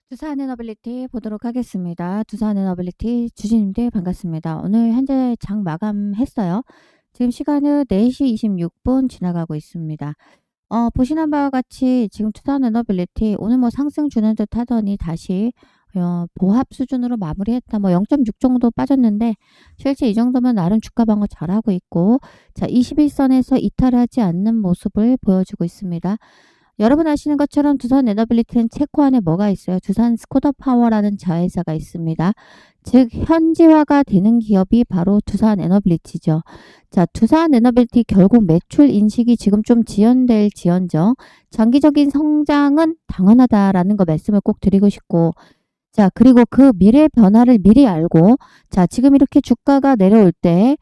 두산 에너빌리티 보도록 하겠습니다. 두산 에너빌리티 주주님들 반갑습니다. 오늘 현재 장 마감했어요. 지금 시간은 4시 26분 지나가고 있습니다. 보시는 바와 같이 지금 두산 에너빌리티 오늘 뭐 상승 주는 듯 하더니 다시 보합 수준으로 마무리했다. 뭐 0.6 정도 빠졌는데 실제 이 정도면 나름 주가 방어 잘하고 있고, 자 21선에서 이탈하지 않는 모습을 보여주고 있습니다. 여러분 아시는 것처럼 두산 에너빌리티는 체코 안에 뭐가 있어요? 두산 스코더 파워라는 자회사가 있습니다. 즉 현지화가 되는 기업이 바로 두산 에너빌리티죠. 자, 두산 에너빌리티 결국 매출 인식이 지금 좀 지연될 지연정 장기적인 성장은 당연하다라는 거 말씀을 꼭 드리고 싶고, 자 그리고 그 미래 변화를 미리 알고, 자 지금 이렇게 주가가 내려올 때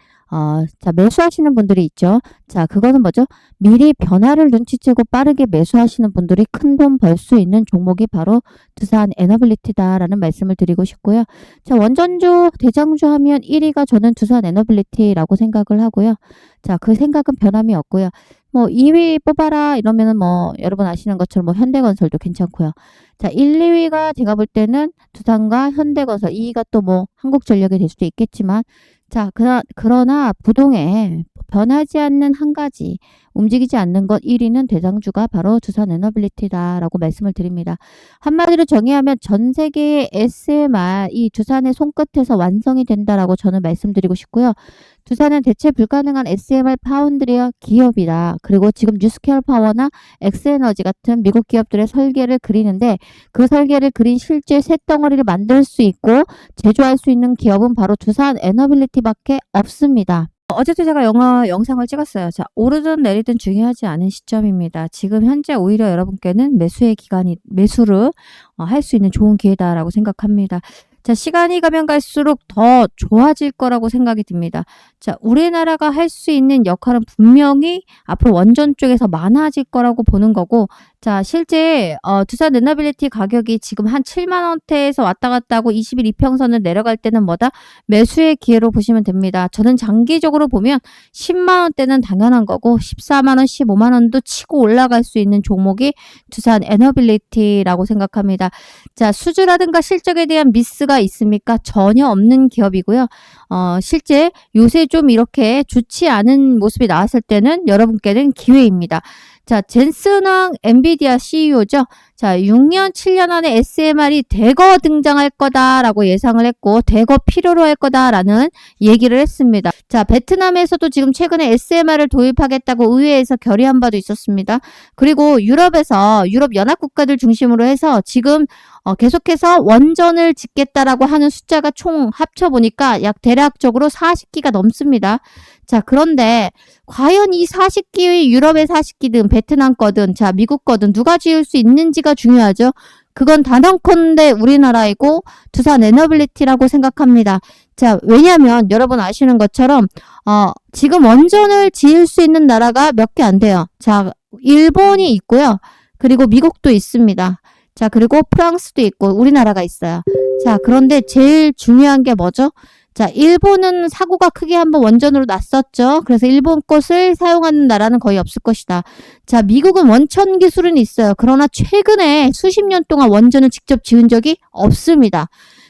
자 매수하시는 분들이 있죠. 자 그거는 뭐죠? 미리 변화를 눈치채고 빠르게 매수하시는 분들이 큰 돈 벌 수 있는 종목이 바로 두산 에너빌리티다라는 말씀을 드리고 싶고요. 자 원전주 대장주 하면 1위가 저는 두산 에너빌리티라고 생각을 하고요. 자 그 생각은 변함이 없고요. 뭐 2위 뽑아라 이러면은 뭐 여러분 아시는 것처럼 뭐 현대건설도 괜찮고요. 자 1, 2위가 제가 볼 때는 두산과 현대건설, 2위가 또 뭐 한국전력이 될 수도 있겠지만, 자 그러나 부동에 변하지 않는 한 가지, 움직이지 않는 것 1위는 대장주가 바로 두산 에너빌리티다라고 말씀을 드립니다. 한마디로 정의하면 전 세계의 SMR 이 두산의 손끝에서 완성이 된다라고 저는 말씀드리고 싶고요. 두산은 대체 불가능한 SMR 파운드리어 기업이다. 그리고 지금 뉴스케어 파워나 엑스에너지 같은 미국 기업들의 설계를 그리는데, 그 설계를 그린 실제 쇳덩어리를 만들 수 있고 제조할 수 있는 기업은 바로 두산 에너빌리티밖에 없습니다. 어제도 제가 영상을 찍었어요. 자, 오르든 내리든 중요하지 않은 시점입니다. 지금 현재 오히려 여러분께는 매수를 할 수 있는 좋은 기회다라고 생각합니다. 자, 시간이 가면 갈수록 더 좋아질 거라고 생각이 듭니다. 자, 우리나라가 할 수 있는 역할은 분명히 앞으로 원전 쪽에서 많아질 거라고 보는 거고, 자, 실제 두산 에너빌리티 가격이 지금 한 7만 원대에서 왔다 갔다 하고 20일 이평선을 내려갈 때는 뭐다? 매수의 기회로 보시면 됩니다. 저는 장기적으로 보면 10만 원대는 당연한 거고 14만 원, 15만 원도 치고 올라갈 수 있는 종목이 두산 에너빌리티라고 생각합니다. 자, 수주라든가 실적에 대한 미스가 있습니까? 전혀 없는 기업이고요. 실제 요새 좀 이렇게 좋지 않은 모습이 나왔을 때는 여러분께는 기회입니다. 자, 젠슨왕 엔비디아 CEO죠. 자, 6년, 7년 안에 SMR이 대거 등장할 거다라고 예상을 했고, 대거 필요로 할 거다라는 얘기를 했습니다. 자, 베트남에서도 지금 최근에 SMR을 도입하겠다고 의회에서 결의한 바도 있었습니다. 그리고 유럽 연합 국가들 중심으로 해서 지금 계속해서 원전을 짓겠다라고 하는 숫자가 총 합쳐보니까 약 대략적으로 40기가 넘습니다. 자, 그런데 과연 이 40기, 유럽의 40기든 베트남 거든 자 미국 거든 누가 지을 수 있는지가 중요하죠. 그건 단언컨대 우리나라이고 두산 에너빌리티라고 생각합니다. 자, 왜냐하면 여러분 아시는 것처럼 지금 원전을 지을 수 있는 나라가 몇 개 안 돼요. 자, 일본이 있고요. 그리고 미국도 있습니다. 자, 그리고 프랑스도 있고 우리나라가 있어요. 자, 그런데 제일 중요한 게 뭐죠? 자, 일본은 사고가 크게 한번 원전으로 났었죠. 그래서 일본 것을 사용하는 나라는 거의 없을 것이다. 자, 미국은 원천 기술은 있어요. 그러나 최근에 수십 년 동안 원전을 직접 지은 적이 없습니다.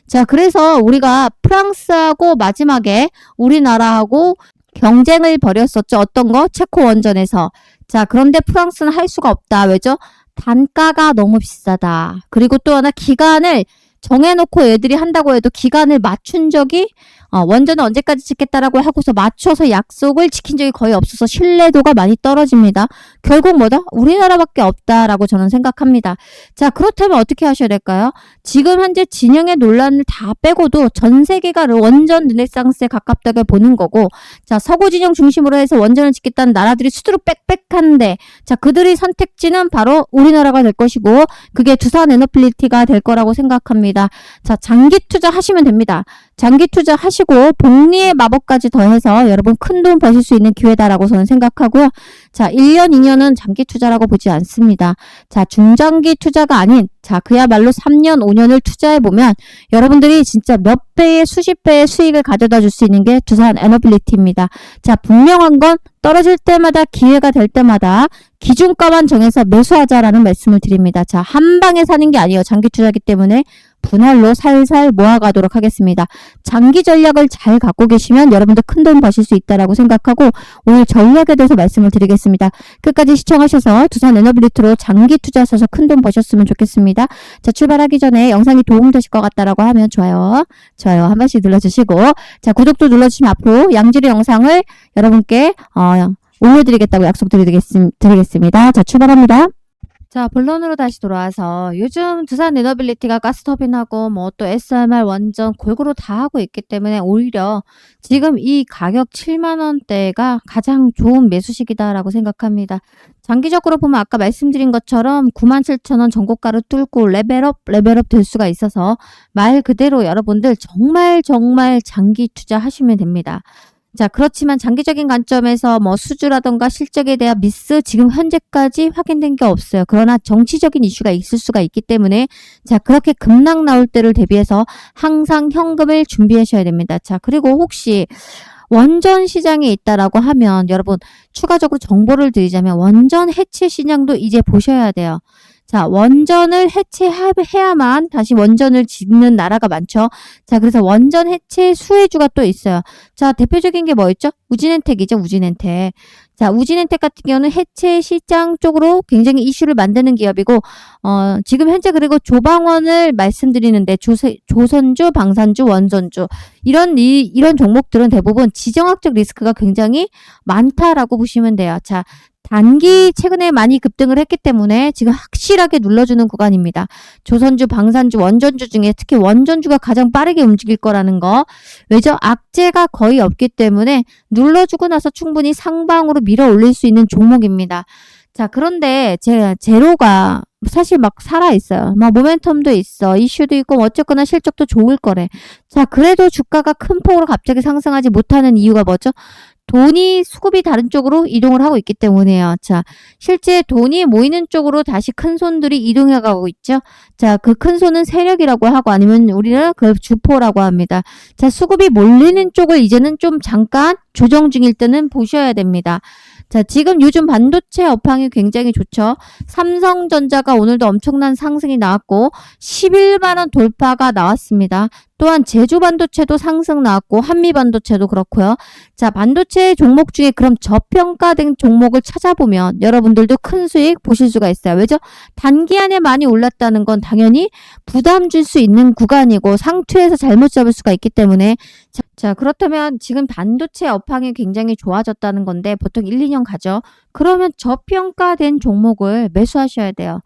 자, 그래서 우리가 프랑스하고 마지막에 우리나라하고 경쟁을 벌였었죠. 어떤 거? 체코 원전에서. 자, 그런데 프랑스는 할 수가 없다. 왜죠? 단가가 너무 비싸다. 그리고 또 하나 기간을 정해놓고 애들이 한다고 해도 기간을 맞춘 적이 원전은 언제까지 짓겠다라고 하고서 맞춰서 약속을 지킨 적이 거의 없어서 신뢰도가 많이 떨어집니다. 결국 뭐다? 우리나라밖에 없다라고 저는 생각합니다. 자, 그렇다면 어떻게 하셔야 될까요? 지금 현재 진영의 논란을 다 빼고도 전 세계가 원전 르네상스에 가깝다고 보는 거고, 자, 서구 진영 중심으로 해서 원전을 짓겠다는 나라들이 수두룩 빽빽한데, 자, 그들의 선택지는 바로 우리나라가 될 것이고, 그게 두산 에너빌리티가 될 거라고 생각합니다. 자, 장기 투자 하시면 됩니다. 장기 투자 하시고 복리의 마법까지 더해서 여러분 큰 돈 버실 수 있는 기회다라고 저는 생각하고요. 자, 1년, 2년은 장기 투자라고 보지 않습니다. 자, 중장기 투자가 아닌 자, 그야말로 3년, 5년을 투자해보면 여러분들이 진짜 몇 배의 수십 배의 수익을 가져다 줄 수 있는 게 두산 에너빌리티입니다. 자, 분명한 건 떨어질 때마다 기회가 될 때마다 기준가만 정해서 매수하자라는 말씀을 드립니다. 자, 한 방에 사는 게 아니에요. 장기 투자기 때문에 분할로 살살 모아가도록 하겠습니다. 장기 전략을 잘 갖고 계시면 여러분들 큰돈 버실 수 있다라고 생각하고 오늘 전략에 대해서 말씀을 드리겠습니다. 끝까지 시청하셔서 두산 에너빌리티로 장기 투자하셔서 큰돈 버셨으면 좋겠습니다. 자, 출발하기 전에 영상이 도움되실 것 같다라고 하면 좋아요 한 번씩 눌러주시고, 자, 구독도 눌러주시면 앞으로 양질의 영상을 여러분께 올려드리겠다고 약속드리겠습니다. 자, 출발합니다. 자, 본론으로 다시 돌아와서 요즘 두산 에너빌리티가 가스터빈하고 뭐 또 SMR 원전 골고루 다 하고 있기 때문에 오히려 지금 이 가격 7만 원대가 가장 좋은 매수 시기다라고 생각합니다. 장기적으로 보면 아까 말씀드린 것처럼 97,000원 전고가를 뚫고 레벨업 될 수가 있어서 말 그대로 여러분들 정말 장기 투자하시면 됩니다. 자, 그렇지만 장기적인 관점에서 뭐 수주라던가 실적에 대한 미스 지금 현재까지 확인된 게 없어요. 그러나 정치적인 이슈가 있을 수가 있기 때문에 자, 그렇게 급락 나올 때를 대비해서 항상 현금을 준비하셔야 됩니다. 자, 그리고 혹시 원전 시장에 있다라고 하면 여러분 추가적으로 정보를 드리자면 원전 해체 시장도 이제 보셔야 돼요. 자, 원전을 해체해야만 다시 원전을 짓는 나라가 많죠. 자, 그래서 원전 해체 수혜주가 또 있어요. 자, 대표적인 게 뭐 있죠? 우진엔텍이죠, 우진엔텍. 자, 우진엔텍 같은 경우는 해체 시장 쪽으로 굉장히 이슈를 만드는 기업이고, 지금 현재 그리고 조방원을 말씀드리는데, 조선주, 방산주, 원전주. 이런 종목들은 대부분 지정학적 리스크가 굉장히 많다라고 보시면 돼요. 자, 단기 최근에 많이 급등을 했기 때문에 지금 확실하게 눌러주는 구간입니다. 조선주, 방산주, 원전주 중에 특히 원전주가 가장 빠르게 움직일 거라는 거. 왜죠? 악재가 거의 없기 때문에 눌러주고 나서 충분히 상방으로 밀어 올릴 수 있는 종목입니다. 자, 그런데 제로가 사실 막 살아있어요. 막 모멘텀도 있어. 이슈도 있고 어쨌거나 실적도 좋을 거래. 자, 그래도 주가가 큰 폭으로 갑자기 상승하지 못하는 이유가 뭐죠? 돈이 수급이 다른 쪽으로 이동을 하고 있기 때문에요. 자, 실제 돈이 모이는 쪽으로 다시 큰 손들이 이동해 가고 있죠. 자, 그 큰 손은 세력이라고 하고 아니면 우리는 그걸 주포라고 합니다. 자, 수급이 몰리는 쪽을 이제는 좀 잠깐 조정 중일 때는 보셔야 됩니다. 자, 지금 요즘 반도체 업황이 굉장히 좋죠. 삼성전자가 오늘도 엄청난 상승이 나왔고 11만원 돌파가 나왔습니다. 또한 제주반도체도 상승 나왔고 한미반도체도 그렇고요. 자, 반도체 종목 중에 그럼 저평가된 종목을 찾아보면 여러분들도 큰 수익 보실 수가 있어요. 왜죠? 단기안에 많이 올랐다는 건 당연히 부담 줄 수 있는 구간이고 상투에서 잘못 잡을 수가 있기 때문에 자, 그렇다면 지금 반도체 업황이 굉장히 좋아졌다는 건데 보통 1, 2년 가죠. 그러면 저평가된 종목을 매수하셔야 돼요.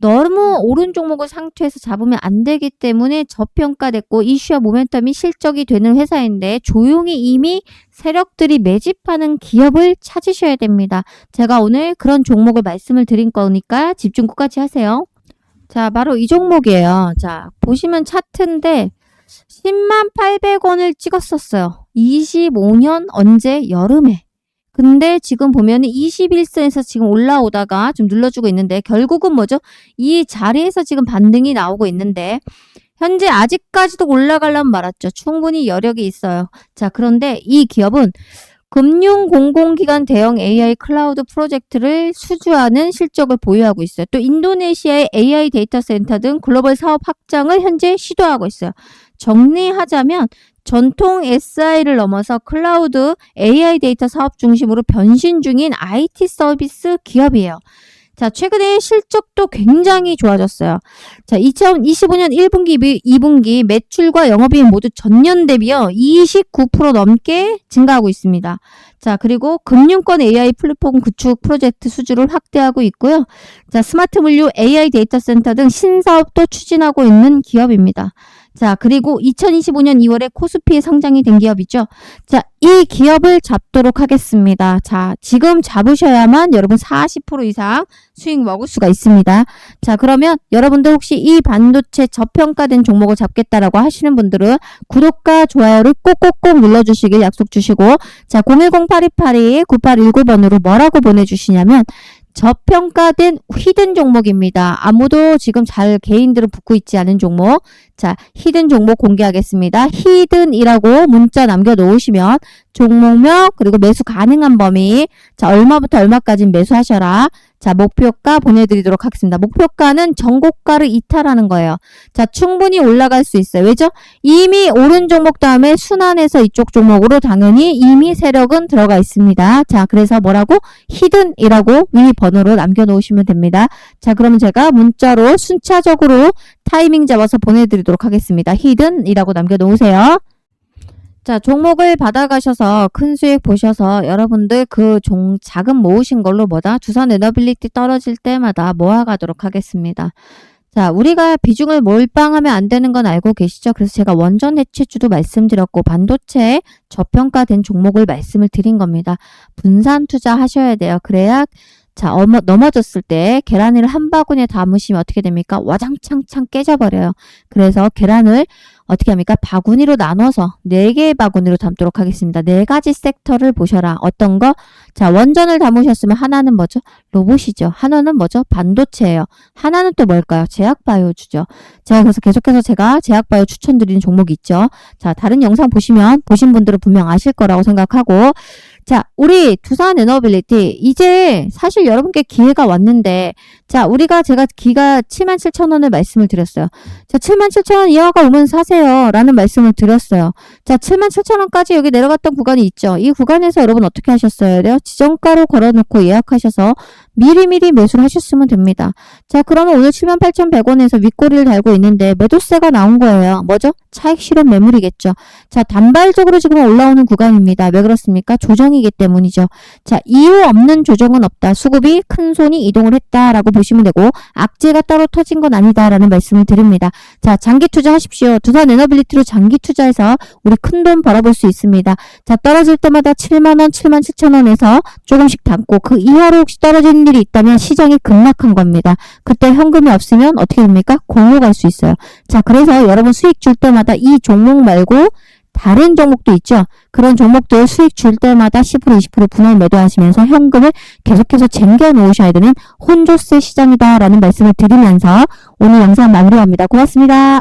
너무 오른 종목을 상투해서 잡으면 안 되기 때문에 저평가됐고 이슈와 모멘텀이 실적이 되는 회사인데 조용히 이미 세력들이 매집하는 기업을 찾으셔야 됩니다. 제가 오늘 그런 종목을 말씀을 드린 거니까 집중 끝까지 하세요. 자, 바로 이 종목이에요. 자, 보시면 차트인데 10만 800원을 찍었었어요. 25년 언제? 여름에. 근데 지금 보면은 21선에서 지금 올라오다가 좀 눌러주고 있는데 결국은 뭐죠? 이 자리에서 지금 반등이 나오고 있는데 현재 아직까지도 올라가려면 말았죠. 충분히 여력이 있어요. 자, 그런데 이 기업은 금융 공공기관 대형 AI 클라우드 프로젝트를 수주하는 실적을 보유하고 있어요. 또 인도네시아의 AI 데이터 센터 등 글로벌 사업 확장을 현재 시도하고 있어요. 정리하자면 전통 SI를 넘어서 클라우드 AI 데이터 사업 중심으로 변신 중인 IT 서비스 기업이에요. 자, 최근에 실적도 굉장히 좋아졌어요. 자, 2025년 1분기, 2분기 매출과 영업이익 모두 전년 대비요 29% 넘게 증가하고 있습니다. 자, 그리고 금융권 AI 플랫폼 구축 프로젝트 수주를 확대하고 있고요. 자, 스마트 물류 AI 데이터 센터 등 신사업도 추진하고 있는 기업입니다. 자, 그리고 2025년 2월에 코스피에 상장이 된 기업이죠. 자, 이 기업을 잡도록 하겠습니다. 자, 지금 잡으셔야만 여러분 40% 이상 수익 먹을 수가 있습니다. 자, 그러면 여러분들 혹시 이 반도체 저평가된 종목을 잡겠다라고 하시는 분들은 구독과 좋아요를 꼭꼭꼭 눌러주시길 약속 주시고, 자, 010-8282-9819번으로 뭐라고 보내주시냐면 저평가된 히든 종목입니다. 아무도 지금 잘 개인들은 붙고 있지 않은 종목. 자, 히든 종목 공개하겠습니다. 히든이라고 문자 남겨놓으시면 종목명 그리고 매수 가능한 범위. 자, 얼마부터 얼마까지 매수하셔라. 자, 목표가 보내드리도록 하겠습니다. 목표가는 전고가를 이탈하는 거예요. 자, 충분히 올라갈 수 있어요. 왜죠? 이미 오른 종목 다음에 순환해서 이쪽 종목으로 당연히 이미 세력은 들어가 있습니다. 자, 그래서 뭐라고? 히든이라고 위 번호로 남겨놓으시면 됩니다. 자, 그러면 제가 문자로 순차적으로 타이밍 잡아서 보내드리도록 하겠습니다. 히든이라고 남겨놓으세요. 자, 종목을 받아가셔서 큰 수익 보셔서 여러분들 그 자금 모으신 걸로 뭐다? 두산 에너빌리티 떨어질 때마다 모아가도록 하겠습니다. 자, 우리가 비중을 몰빵하면 안 되는 건 알고 계시죠? 그래서 제가 원전 해체주도 말씀드렸고 반도체 저평가된 종목을 말씀을 드린 겁니다. 분산 투자하셔야 돼요. 그래야 자, 넘어졌을 때 계란을 한 바구니에 담으시면 어떻게 됩니까? 와장창창 깨져버려요. 그래서 계란을 어떻게 합니까? 바구니로 나눠서 4개의 바구니로 담도록 하겠습니다. 4가지 섹터를 보셔라. 어떤 거? 자, 원전을 담으셨으면 하나는 뭐죠? 로봇이죠. 하나는 뭐죠? 반도체예요. 하나는 또 뭘까요? 제약바이오주죠. 자, 그래서 계속해서 제가 제약바이오 추천드리는 종목이 있죠. 자, 다른 영상 보신 분들은 분명 아실 거라고 생각하고 자, 우리 두산 에너빌리티 이제 사실 여러분께 기회가 왔는데 자, 제가 기가 77,000원을 말씀을 드렸어요. 자, 77,000원 이하가 오면 사세요 라는 말씀을 드렸어요. 자, 77,000원까지 여기 내려갔던 구간이 있죠. 이 구간에서 여러분 어떻게 하셨어야 돼요? 지정가로 걸어놓고 예약하셔서 미리미리 매수를 하셨으면 됩니다. 자, 그러면 오늘 78,100원에서 윗꼬리를 달고 있는데 매도세가 나온 거예요. 뭐죠? 차익 실현 매물이겠죠. 자, 단발적으로 지금 올라오는 구간입니다. 왜 그렇습니까? 조정이기 때문이죠. 자, 이유 없는 조정은 없다. 수급이 큰 손이 이동을 했다라고 보시면 되고 악재가 따로 터진 건 아니다라는 말씀을 드립니다. 자, 장기 투자하십시오. 두산 에너빌리티로 장기 투자해서 우리 큰 돈 벌어볼 수 있습니다. 자, 떨어질 때마다 7만원, 77,000원에서 조금씩 담고 그 이하로 혹시 떨어지는 일이 있다면 시장이 급락한 겁니다. 그때 현금이 없으면 어떻게 됩니까? 공유 갈 수 있어요. 자, 그래서 여러분 수익 줄 때마다 이 종목 말고 다른 종목도 있죠. 그런 종목들 수익 줄 때마다 10% 20% 분할 매도하시면서 현금을 계속해서 쟁겨 놓으셔야 되는 혼조세 시장이다라는 말씀을 드리면서 오늘 영상 마무리합니다. 고맙습니다.